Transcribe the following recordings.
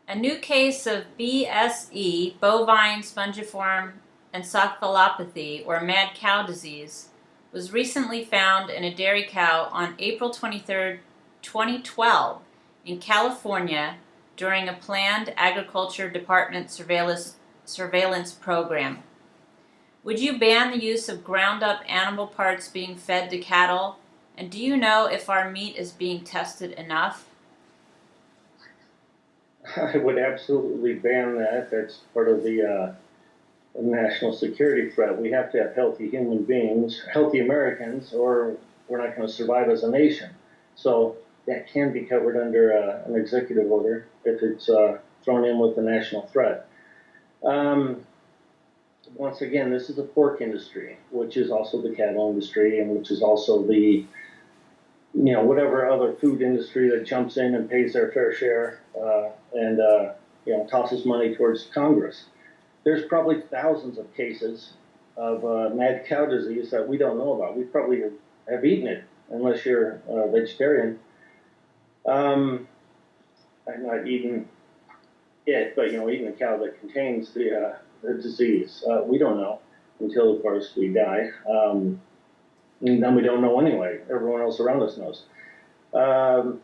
A new case of BSE, bovine spongiform encephalopathy, or mad cow disease, was recently found in a dairy cow on April 23, 2012, in California during a planned Agriculture Department surveillance program. Would you ban the use of ground-up animal parts being fed to cattle? And do you know if our meat is being tested enough? I would absolutely ban that. That's part of the national security threat. We have to have healthy human beings, healthy Americans, or we're not going to survive as a nation. So that can be covered under an executive order if it's thrown in with the national threat. Um, Once again, this is the pork industry, which is also the cattle industry, and which is also the whatever other food industry that jumps in and pays their fair share and tosses money towards Congress. There's probably thousands of cases of mad cow disease that we don't know about. We probably have eaten it, unless you're a vegetarian. I'm not eating it, but eating the cow that contains the disease. We don't know until, of course, we die. And then we don't know anyway. Everyone else around us knows. Um,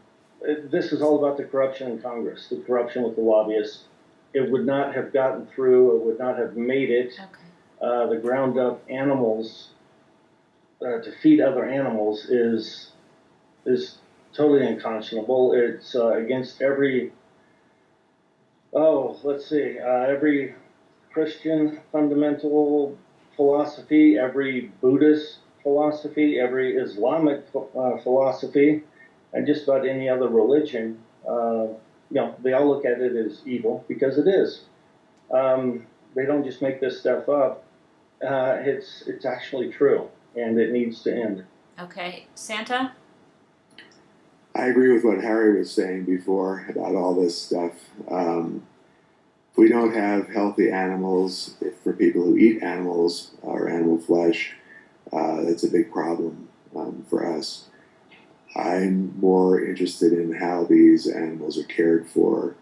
this is all about the corruption in Congress, the corruption with the lobbyists. It would not have gotten through. It would not have made it. Okay. The ground up animals to feed other animals is totally unconscionable. It's against every every Christian fundamental philosophy, every Buddhist philosophy, every Islamic philosophy, and just about any other religion. They all look at it as evil because it is. They don't just make this stuff up. It's actually true, and it needs to end. Okay. Santa? I agree with what Harry was saying before about all this stuff. If we don't have healthy animals, if for people who eat animals or animal flesh, that's a big problem for us. I'm more interested in how these animals are cared for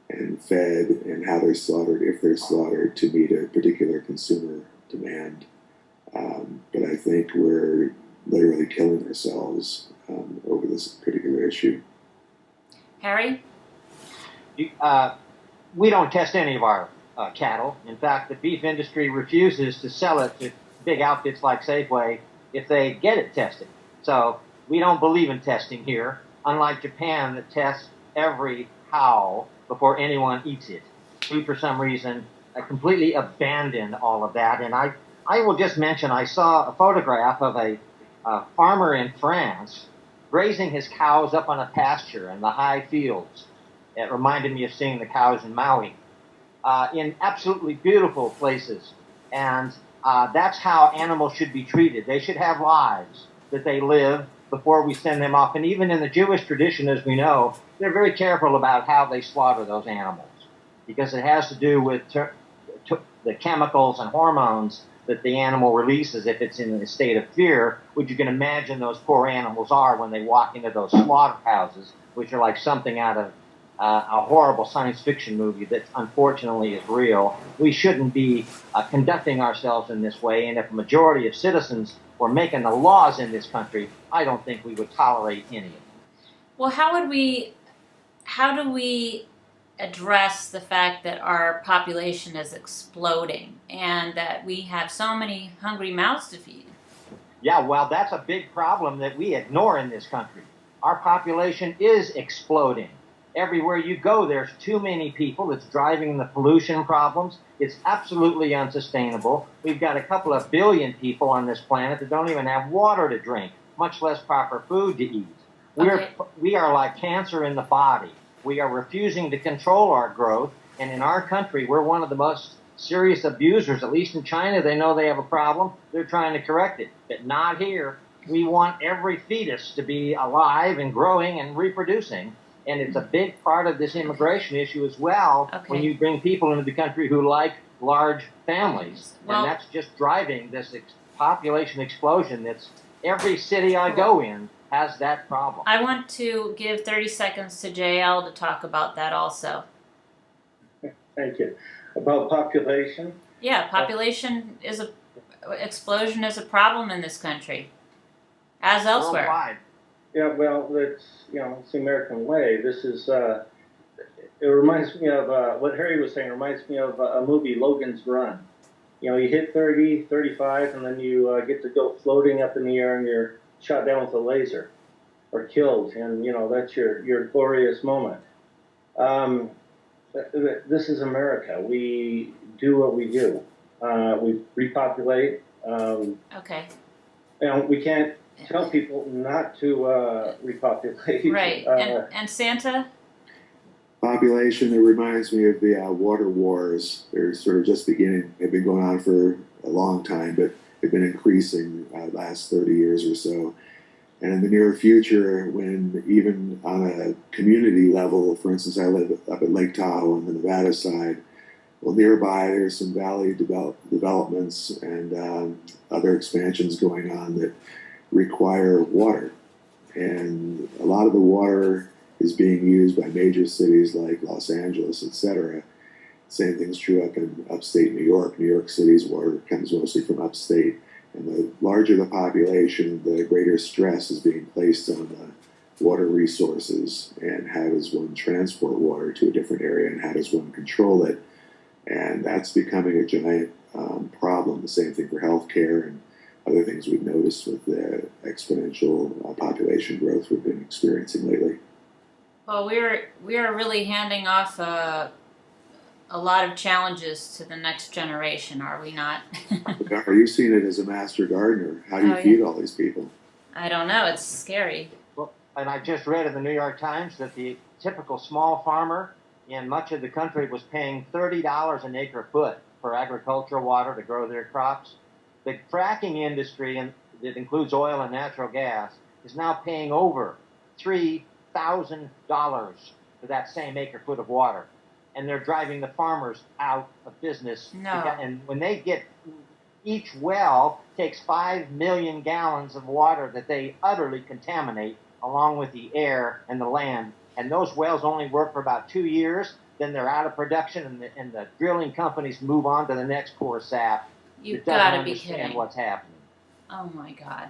and fed and how they're slaughtered, if they're slaughtered, to meet a particular consumer demand. But I think we're literally killing ourselves over this particular issue. Harry? We don't test any of our cattle. In fact, the beef industry refuses to sell it to big outfits like Safeway if they get it tested. So we don't believe in testing here, unlike Japan that tests every cow before anyone eats it. We, for some reason, completely abandoned all of that. And I will just mention, I saw a photograph of a farmer in France grazing his cows up on a pasture in the high fields. It reminded me of seeing the cows in Maui, in absolutely beautiful places. And that's how animals should be treated. They should have lives that they live before we send them off. And even in the Jewish tradition, as we know, they're very careful about how they slaughter those animals, because it has to do with the chemicals and hormones that the animal releases if it's in a state of fear, which you can imagine those poor animals are when they walk into those slaughterhouses, which are like something out of a horrible science fiction movie that unfortunately is real. We shouldn't be conducting ourselves in this way, and if a majority of citizens were making the laws in this country, I don't think we would tolerate any of them. Well, how do we address the fact that our population is exploding and that we have so many hungry mouths to feed? Yeah, well, that's a big problem that we ignore in this country. Our population is exploding. Everywhere you go, there's too many people. It's driving the pollution problems. It's absolutely unsustainable. We've got a couple of billion people on this planet that don't even have water to drink, much less proper food to eat. We are like cancer in the body. We are refusing to control our growth, and in our country, we're one of the most serious abusers. At least in China, they know they have a problem. They're trying to correct it, but not here. We want every fetus to be alive and growing and reproducing. And it's a big part of this immigration issue as well, when you bring people into the country who like large families. And that's just driving this population explosion that's every city I go in has that problem. I want to give 30 seconds to JL to talk about that also. Thank you. About population, Yeah, population explosion is a problem in this country, as elsewhere. Worldwide. yeah, well, it's the American way. This is, it reminds me of, what Harry was saying reminds me of a movie, Logan's Run. You hit 30, 35, and then you get to go floating up in the air and you're shot down with a laser or killed, and, that's your glorious moment. Um, this is America. We do what we do. We repopulate. Okay. We can't tell people not to repopulate. Right. And Santa? Population, it reminds me of the water wars. They're sort of just beginning. They've been going on for a long time, but they've been increasing last 30 years or so. And in the near future, when even on a community level, for instance, I live up at Lake Tahoe on the Nevada side, well, nearby there's some valley developments and other expansions going on that require water. And a lot of the water is being used by major cities like Los Angeles, etc. Same thing's true up in upstate New York. New York City's water comes mostly from upstate. And the larger the population, the greater stress is being placed on the water resources. And how does one transport water to a different area, and how does one control it? And that's becoming a giant problem. The same thing for healthcare and other things we've noticed with the exponential population growth we've been experiencing lately. Well, we are really handing off a lot of challenges to the next generation, are we not? Are you seeing it as a master gardener? How do you feed all these people? I don't know. It's scary. Well, and I just read in the New York Times that the typical small farmer in much of the country was paying $30 an acre foot for agricultural water to grow their crops. The fracking industry, and that includes oil and natural gas, is now paying over $3,000 for that same acre foot of water. And they're driving the farmers out of business. No. And when they get, each well takes 5 million gallons of water that they utterly contaminate along with the air and the land. And those wells only work for about 2 years. Then they're out of production, and the drilling companies move on to the next poor sap. You've It doesn't got to be understand kidding. what's happening. Oh my God.